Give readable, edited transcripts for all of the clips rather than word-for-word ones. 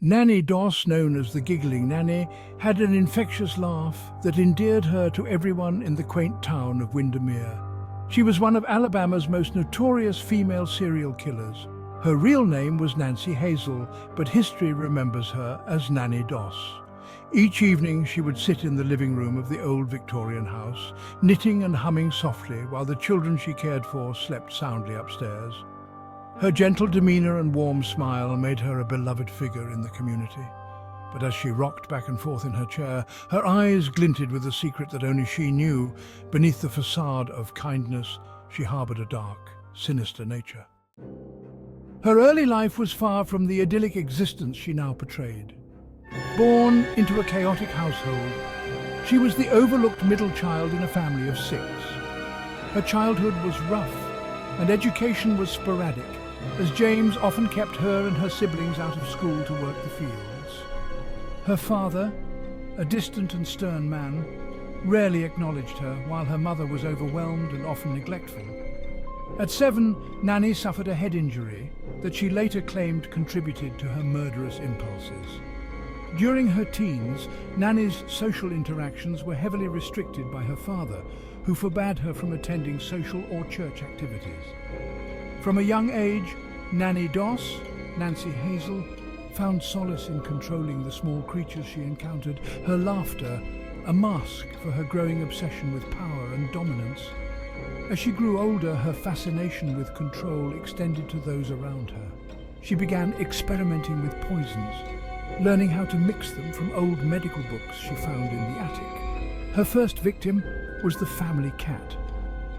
Nannie Doss, known as the Giggling Granny, had an infectious laugh that endeared her to everyone in the quaint town of Windermere. She was one of Alabama's most notorious female serial killers. Her real name was Nancy Hazel, but history remembers her as Nannie Doss. Each evening she would sit in the living room of the old Victorian house, knitting and humming softly while the children she cared for slept soundly upstairs. Her gentle demeanor and warm smile made her a beloved figure in the community. But as she rocked back and forth in her chair, her eyes glinted with a secret that only she knew. Beneath the facade of kindness, she harbored a dark, sinister nature. Her early life was far from the idyllic existence she now portrayed. Born into a chaotic household, she was the overlooked middle child in a family of 6. Her childhood was rough, and education was sporadic, as James often kept her and her siblings out of school to work the fields. Her father, a distant and stern man, rarely acknowledged her, while her mother was overwhelmed and often neglectful. At 7, Nannie suffered a head injury that she later claimed contributed to her murderous impulses. During her teens, Nannie's social interactions were heavily restricted by her father, who forbade her from attending social or church activities. From a young age, Nannie Doss, Nancy Hazel, found solace in controlling the small creatures she encountered, her laughter a mask for her growing obsession with power and dominance. As she grew older, her fascination with control extended to those around her. She began experimenting with poisons, learning how to mix them from old medical books she found in the attic. Her first victim was the family cat,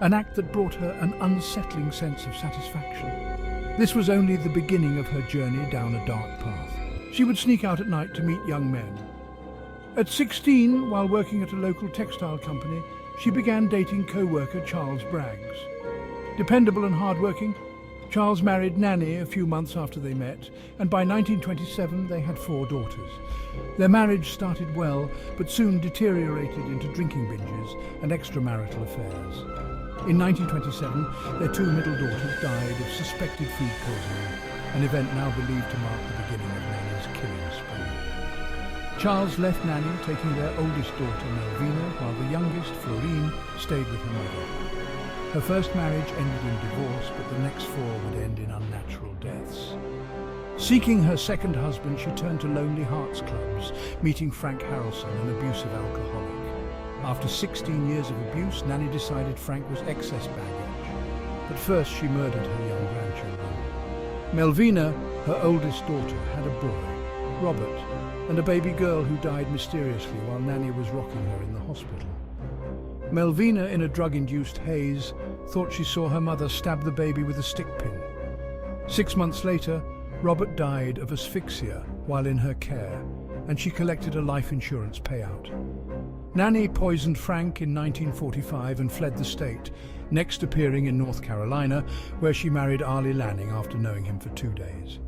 an act that brought her an unsettling sense of satisfaction. This was only the beginning of her journey down a dark path. She would sneak out at night to meet young men. At 16, while working at a local textile company, she began dating co-worker Charles Braggs. Dependable and hardworking, Charles married Nannie a few months after they met, and by 1927 they had 4 daughters. Their marriage started well, but soon deteriorated into drinking binges and extramarital affairs. In 1927, their 2 middle daughters died of suspected food poisoning, an event now believed to mark the beginning of Nannie's killing spree. Charles left Nannie, taking their oldest daughter, Melvina, while the youngest, Florine, stayed with her mother. Her first marriage ended in divorce, but the next 4 would end in unnatural deaths. Seeking her second husband, she turned to Lonely Hearts Clubs, meeting Frank Harrelson, an abusive alcoholic. After 16 years of abuse, Nannie decided Frank was excess baggage. But first she murdered her young grandchildren. Melvina, her oldest daughter, had a boy, Robert, and a baby girl who died mysteriously while Nannie was rocking her in the hospital. Melvina, in a drug-induced haze, thought she saw her mother stab the baby with a stick pin. 6 months later, Robert died of asphyxia while in her care, and she collected a life insurance payout. Nannie poisoned Frank in 1945 and fled the state, next appearing in North Carolina, where she married Arlie Lanning after knowing him for 2 days.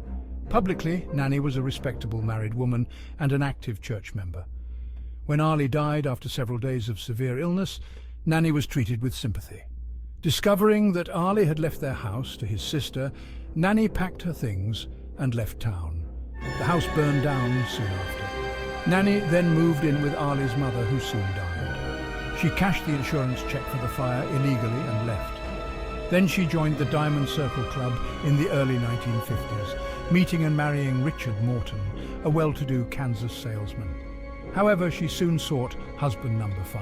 Publicly, Nannie was a respectable married woman and an active church member. When Arlie died after several days of severe illness, Nannie was treated with sympathy. Discovering that Arlie had left their house to his sister, Nannie packed her things and left town. The house burned down soon after. Nannie then moved in with Arlie's mother, who soon died. She cashed the insurance check for the fire illegally and left. Then she joined the Diamond Circle Club in the early 1950s, meeting and marrying Richard Morton, a well-to-do Kansas salesman. However, she soon sought husband number 5.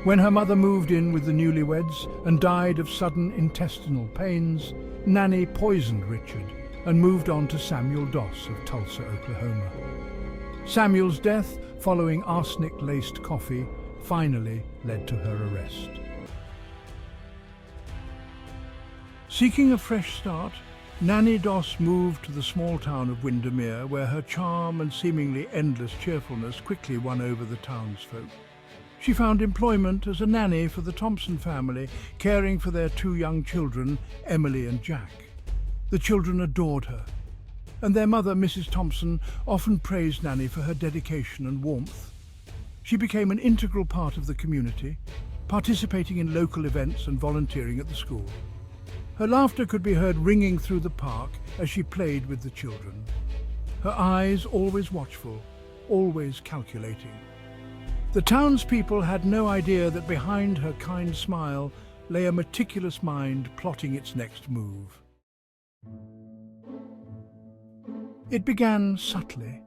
When her mother moved in with the newlyweds and died of sudden intestinal pains, Nannie poisoned Richard and moved on to Samuel Doss of Tulsa, Oklahoma. Samuel's death, following arsenic-laced coffee, finally led to her arrest. Seeking a fresh start, Nannie Doss moved to the small town of Windermere, where her charm and seemingly endless cheerfulness quickly won over the townsfolk. She found employment as a nanny for the Thompson family, caring for their 2 young children, Emily and Jack. The children adored her, and their mother, Mrs. Thompson, often praised Nannie for her dedication and warmth. She became an integral part of the community, participating in local events and volunteering at the school. Her laughter could be heard ringing through the park as she played with the children. her eyes always watchful, always calculating. The townspeople had no idea that behind her kind smile lay a meticulous mind plotting its next move. It began subtly.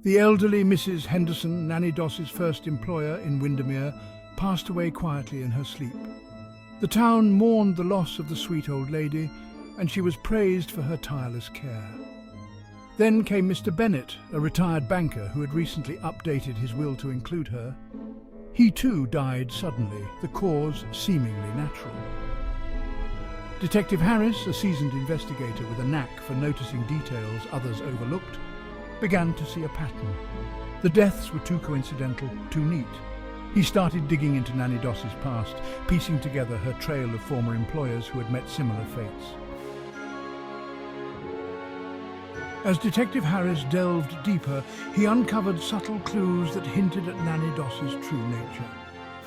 The elderly Mrs. Henderson, Nannie Doss's first employer in Windermere, passed away quietly in her sleep. The town mourned the loss of the sweet old lady, and she was praised for her tireless care. Then came Mr. Bennet, a retired banker who had recently updated his will to include her. He too died suddenly, the cause seemingly natural. Detective Harris, a seasoned investigator with a knack for noticing details others overlooked, began to see a pattern. The deaths were too coincidental, too neat. He started digging into Nannie Doss's past, piecing together her trail of former employers who had met similar fates. As Detective Harris delved deeper, he uncovered subtle clues that hinted at Nannie Doss's true nature.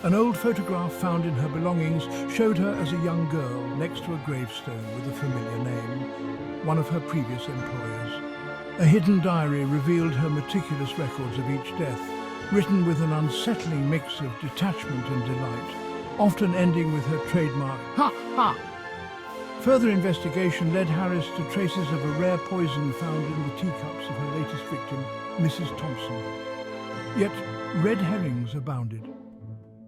An old photograph found in her belongings showed her as a young girl next to a gravestone with a familiar name, one of her previous employers. A hidden diary revealed her meticulous records of each death, written with an unsettling mix of detachment and delight, often ending with her trademark, "Ha ha!" Further investigation led Harris to traces of a rare poison found in the teacups of her latest victim, Mrs. Thompson. Yet red herrings abounded.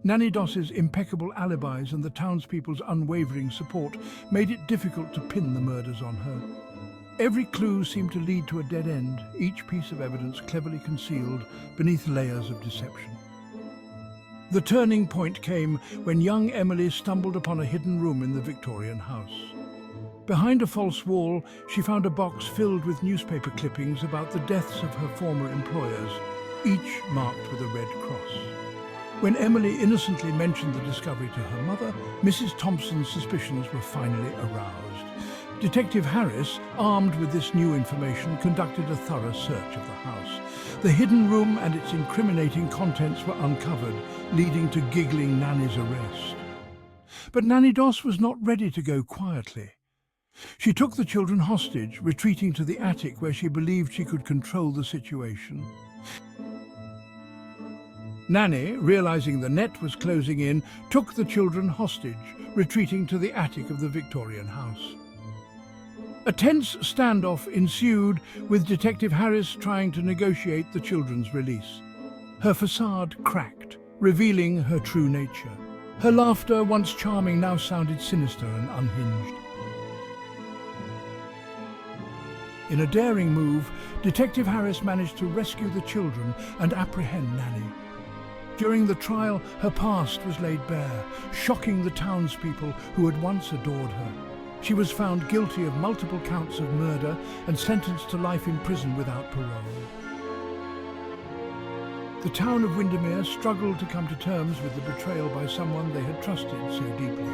Nannie Doss's impeccable alibis and the townspeople's unwavering support made it difficult to pin the murders on her. Every clue seemed to lead to a dead end, each piece of evidence cleverly concealed beneath layers of deception. The turning point came when young Emily stumbled upon a hidden room in the Victorian house. Behind a false wall, she found a box filled with newspaper clippings about the deaths of her former employers, each marked with a red cross. When Emily innocently mentioned the discovery to her mother, Mrs. Thompson's suspicions were finally aroused. Detective Harris, armed with this new information, conducted a thorough search of the house. The hidden room and its incriminating contents were uncovered, leading to Giggling Nanny's arrest. But Nannie Doss was not ready to go quietly. She took the children hostage, retreating to the attic where she believed she could control the situation. Nannie, realizing the net was closing in, took the children hostage, retreating to the attic of the Victorian house. A tense standoff ensued, with Detective Harris trying to negotiate the children's release. Her facade cracked, revealing her true nature. Her laughter, once charming, now sounded sinister and unhinged. In a daring move, Detective Harris managed to rescue the children and apprehend Nannie. During the trial, her past was laid bare, shocking the townspeople who had once adored her. She was found guilty of multiple counts of murder and sentenced to life in prison without parole. The town of Windermere struggled to come to terms with the betrayal by someone they had trusted so deeply.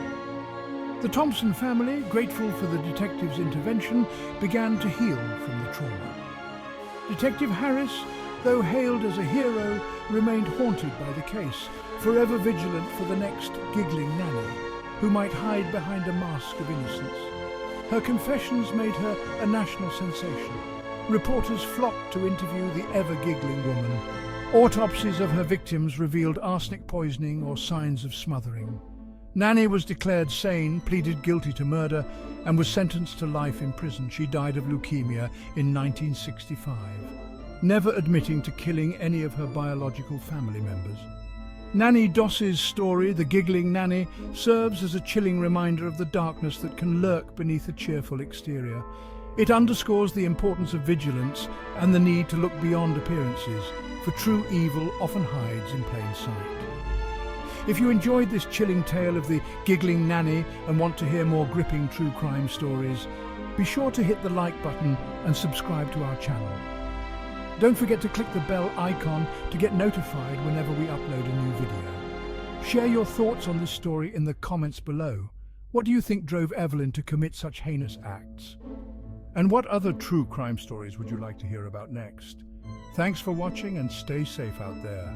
The Thompson family, grateful for the detective's intervention, began to heal from the trauma. Detective Harris, though hailed as a hero, remained haunted by the case, forever vigilant for the next Giggling Nanny, who might hide behind a mask of innocence. Her confessions made her a national sensation. Reporters flocked to interview the ever-giggling woman. Autopsies of her victims revealed arsenic poisoning or signs of smothering. Nannie was declared sane, pleaded guilty to murder, and was sentenced to life in prison. She died of leukemia in 1965, never admitting to killing any of her biological family members. Nannie Doss's story, The Giggling Nanny, serves as a chilling reminder of the darkness that can lurk beneath a cheerful exterior. It underscores the importance of vigilance and the need to look beyond appearances, for true evil often hides in plain sight. If you enjoyed this chilling tale of the Giggling Nanny and want to hear more gripping true crime stories, be sure to hit the like button and subscribe to our channel. Don't forget to click the bell icon to get notified whenever we upload a new video. Share your thoughts on this story in the comments below. What do you think drove Evelyn to commit such heinous acts? And what other true crime stories would you like to hear about next? Thanks for watching and stay safe out there.